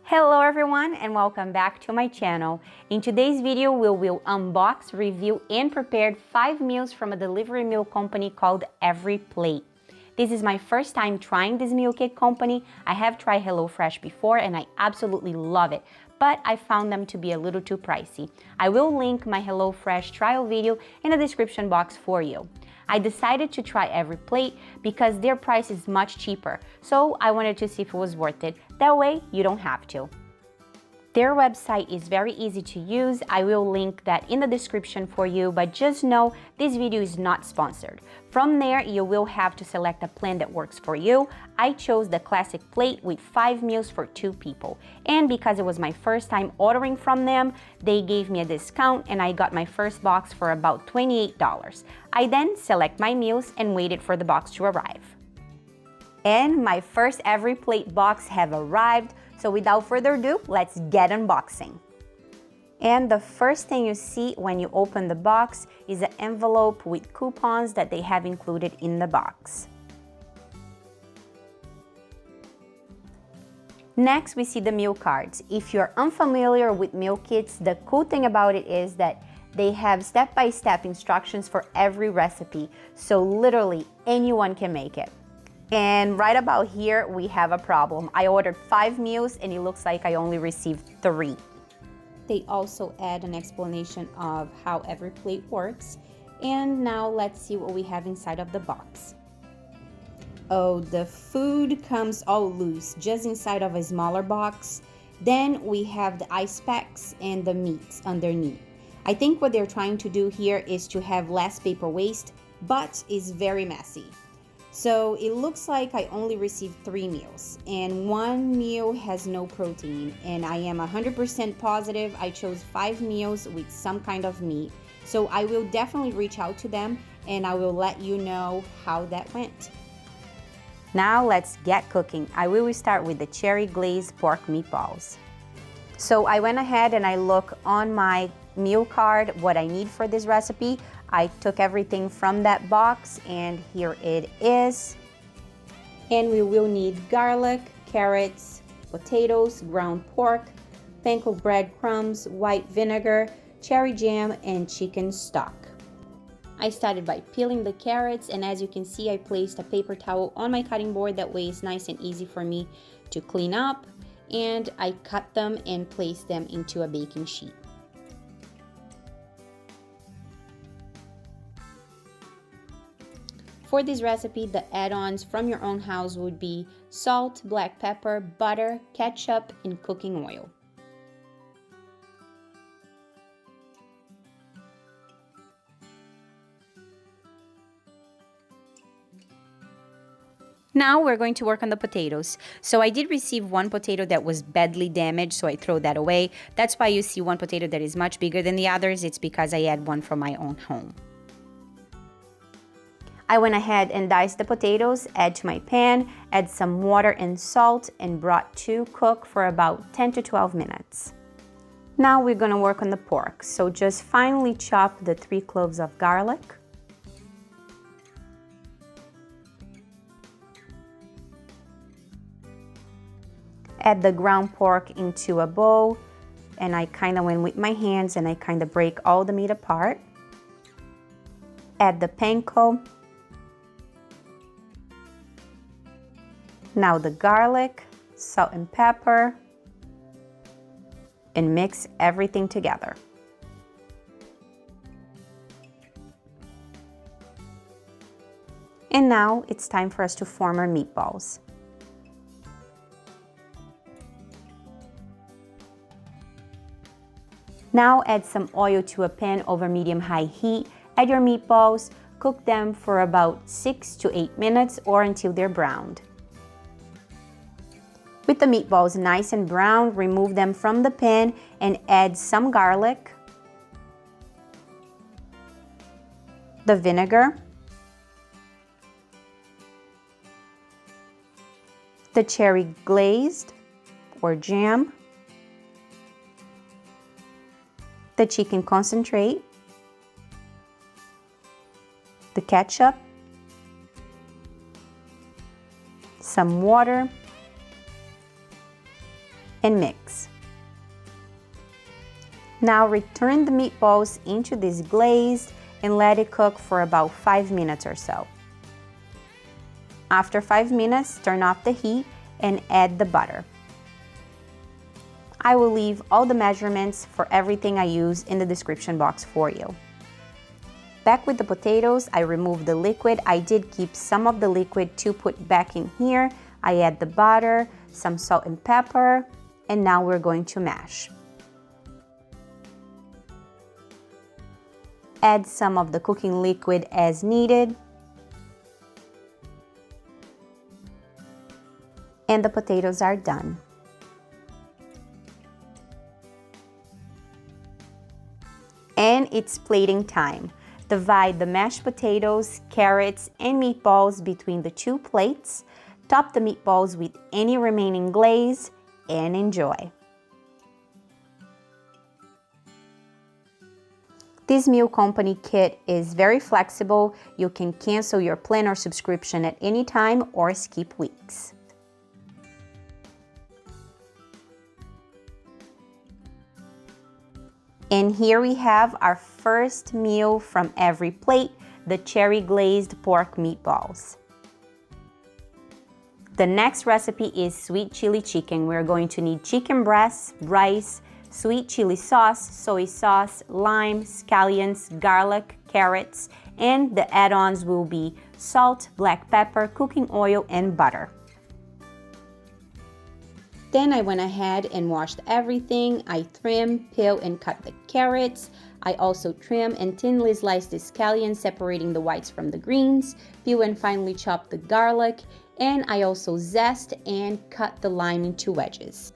Hello everyone and welcome back to my channel. In today's video we will unbox, review and prepare 5 meals from a delivery meal company called Everyplate. This is my first time trying this meal kit company. I have tried HelloFresh before and I absolutely love it, but I found them to be a little too pricey. I will link my HelloFresh trial video in the description box for you. I decided to try Everyplate because their price is much cheaper, so I wanted to see if it was worth it. That way, you don't have to. Their website is very easy to use. I will link that in the description for you, but just know this video is not sponsored. From there, you will have to select a plan that works for you. I chose the classic plate with 5 meals for 2 people. And because it was my first time ordering from them, they gave me a discount and I got my first box for about $28. I then select my meals and waited for the box to arrive. And my first Everyplate box have arrived. So without further ado, let's get unboxing. And the first thing you see when you open the box is an envelope with coupons that they have included in the box. Next, we see the meal cards. If you're unfamiliar with meal kits, the cool thing about it is that they have step-by-step instructions for every recipe, so literally anyone can make it. And right about here, we have a problem. I ordered 5 meals and it looks like I only received 3. They also add an explanation of how Everyplate works. And now let's see what we have inside of the box. Oh, the food comes all loose, just inside of a smaller box. Then we have the ice packs and the meats underneath. I think what they're trying to do here is to have less paper waste, but it's very messy. So it looks like I only received 3 meals and 1 meal has no protein, and I am 100% positive I chose 5 meals with some kind of meat. So I will definitely reach out to them and I will let you know how that went. Now let's get cooking. I will start with the cherry-glazed pork meatballs. So I went ahead and I looked on my meal card what I need for this recipe. I took everything from that box and here it is. And we will need garlic, carrots, potatoes, ground pork, panko breadcrumbs, white vinegar, cherry jam, and chicken stock. I started by peeling the carrots, and as you can see, I placed a paper towel on my cutting board. That way it's nice and easy for me to clean up. And I cut them and placed them into a baking sheet. For this recipe, the add-ons from your own house would be salt, black pepper, butter, ketchup, and cooking oil. Now we're going to work on the potatoes. So I did receive 1 potato that was badly damaged, so I throw that away. That's why you see 1 potato that is much bigger than the others. It's because I had 1 from my own home. I went ahead and diced the potatoes, add to my pan, add some water and salt, and brought to cook for about 10 to 12 minutes. Now we're gonna work on the pork. So just finely chop the 3 cloves of garlic. Add the ground pork into a bowl, and I kind of went with my hands and I kind of break all the meat apart. Add the panko. Now the garlic, salt and pepper, and mix everything together. And now it's time for us to form our meatballs. Now add some oil to a pan over medium-high heat. Add your meatballs, cook them for about 6 to 8 minutes or until they're browned. With the meatballs nice and brown, remove them from the pan and add some garlic, the vinegar, the cherry-glazed or jam, the chicken concentrate, the ketchup, some water, and mix. Now return the meatballs into this glaze and let it cook for about 5 minutes or so. After 5 minutes, turn off the heat and add the butter. I will leave all the measurements for everything I use in the description box for you. Back with the potatoes, I removed the liquid. I did keep some of the liquid to put back in here. I add the butter, some salt and pepper, and now we're going to mash. Add some of the cooking liquid as needed. And the potatoes are done. And it's plating time. Divide the mashed potatoes, carrots, and meatballs between the 2 plates. Top the meatballs with any remaining glaze and enjoy. This meal company kit is very flexible. You can cancel your plan or subscription at any time or skip weeks. And here we have our first meal from everyplate, the cherry-glazed pork meatballs. The next recipe is sweet chili chicken. We're going to need chicken breasts, rice, sweet chili sauce, soy sauce, lime, scallions, garlic, carrots, and the add-ons will be salt, black pepper, cooking oil, and butter. Then I went ahead and washed everything. I trimmed, peeled, and cut the carrots. I also trimmed and thinly sliced the scallions, separating the whites from the greens, peel and finely chopped the garlic, and I also zest and cut the lime into wedges.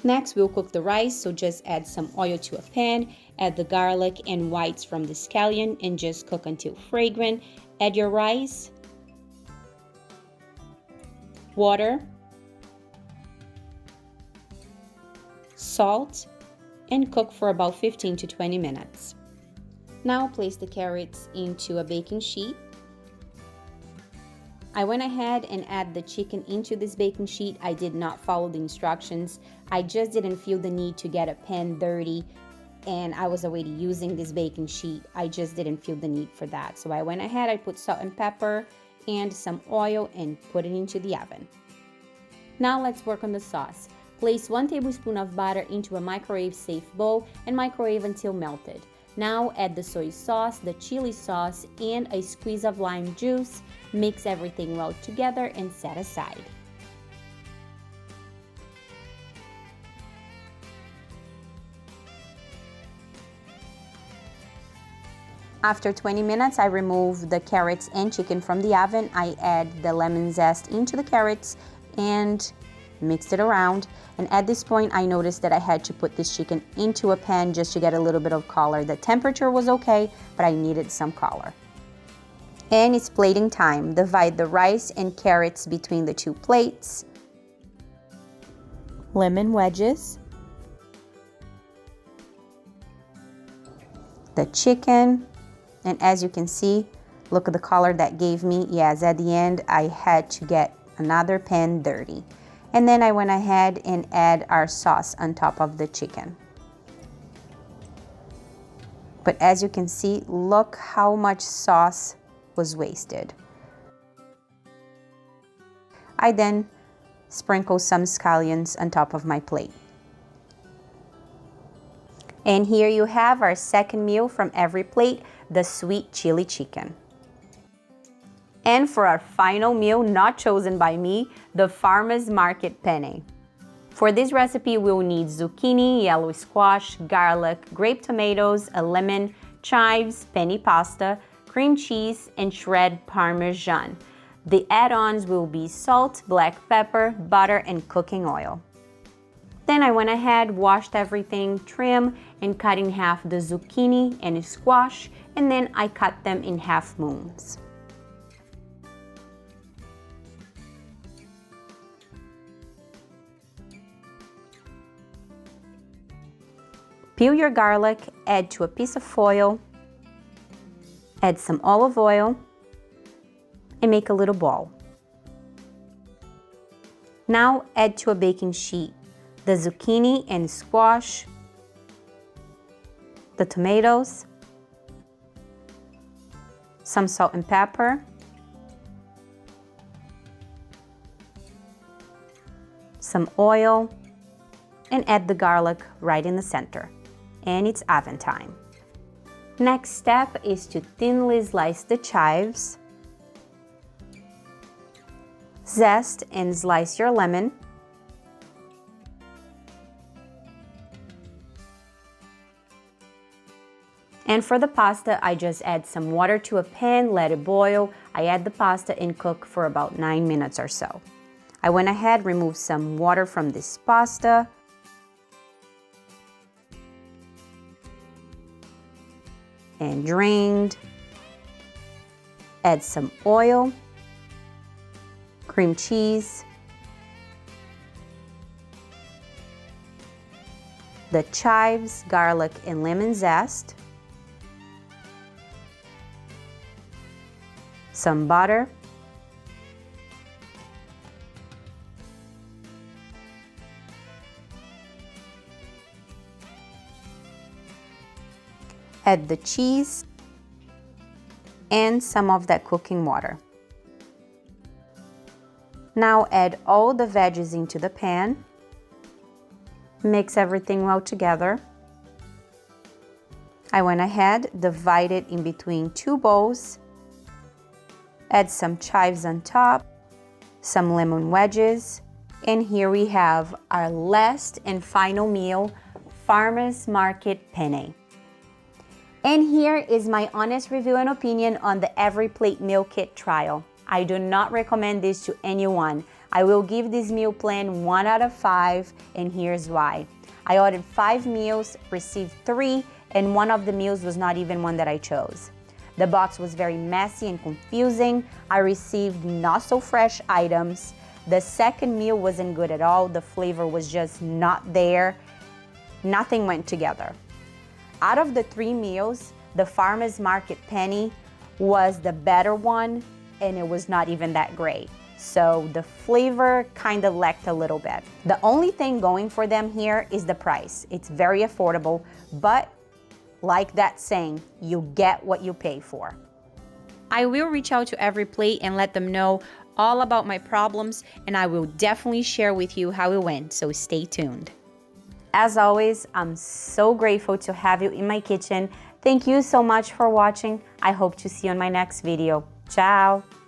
Next, we'll cook the rice, so just add some oil to a pan, add the garlic and whites from the scallion, and just cook until fragrant. Add your rice, water, salt, and cook for about 15 to 20 minutes. Now place the carrots into a baking sheet. I went ahead and add the chicken into this baking sheet. I did not follow the instructions. I just didn't feel the need to get a pan dirty, and I was already using this baking sheet. I just didn't feel the need for that. So I went ahead, I put salt and pepper and some oil and put it into the oven. Now let's work on the sauce. Place 1 tablespoon of butter into a microwave-safe bowl and microwave until melted. Now add the soy sauce, the chili sauce, and a squeeze of lime juice. Mix everything well together and set aside. After 20 minutes, I remove the carrots and chicken from the oven. I add the lemon zest into the carrots and mix it around. And at this point, I noticed that I had to put this chicken into a pan just to get a little bit of color. The temperature was okay, but I needed some color. And it's plating time. Divide the rice and carrots between the 2 plates. Lemon wedges. The chicken. And as you can see, look at the color that gave me. Yes, at the end, I had to get another pan dirty. And then I went ahead and add our sauce on top of the chicken. But as you can see, look how much sauce was wasted. I then sprinkle some scallions on top of my plate. And here you have our second meal from everyplate, the sweet chili chicken. And for our final meal, not chosen by me, the farmer's market penne. For this recipe, we'll need zucchini, yellow squash, garlic, grape tomatoes, a lemon, chives, penne pasta, cream cheese, and shredded Parmesan. The add-ons will be salt, black pepper, butter, and cooking oil. Then I went ahead, washed everything, trimmed, and cut in half the zucchini and squash, and then I cut them in half moons. Peel your garlic, add to a piece of foil, add some olive oil, and make a little ball. Now add to a baking sheet the zucchini and squash, the tomatoes, some salt and pepper, some oil, and add the garlic right in the center. And it's oven time. Next step is to thinly slice the chives, zest and slice your lemon, and for the pasta, I just add some water to a pan, let it boil. I add the pasta and cook for about 9 minutes or so. I went ahead, removed some water from this pasta, and drained. Add some oil, cream cheese, the chives, garlic, and lemon zest, some butter, add the cheese and some of that cooking water. Now add all the veggies into the pan. Mix everything well together. I went ahead, divided in between 2 bowls. Add some chives on top, some lemon wedges, and here we have our last and final meal, Farmer's Market Penne. And here is my honest review and opinion on the EveryPlate meal kit trial. I do not recommend this to anyone. I will give this meal plan 1 out of 5, and here's why. I ordered 5 meals, received 3, and one of the meals was not even one that I chose. The box was very messy and confusing. I received not so fresh items. The second meal wasn't good at all. The flavor was just not there. Nothing went together. Out of the 3 meals, the Farmer's Market Penne was the better one, and it was not even that great. So the flavor kind of lacked a little bit. The only thing going for them here is the price. It's very affordable, but like that saying, you get what you pay for. I will reach out to EveryPlate and let them know all about my problems, and I will definitely share with you how it went, so stay tuned. As always, I'm so grateful to have you in my kitchen. Thank you so much for watching. I hope to see you in my next video. Ciao!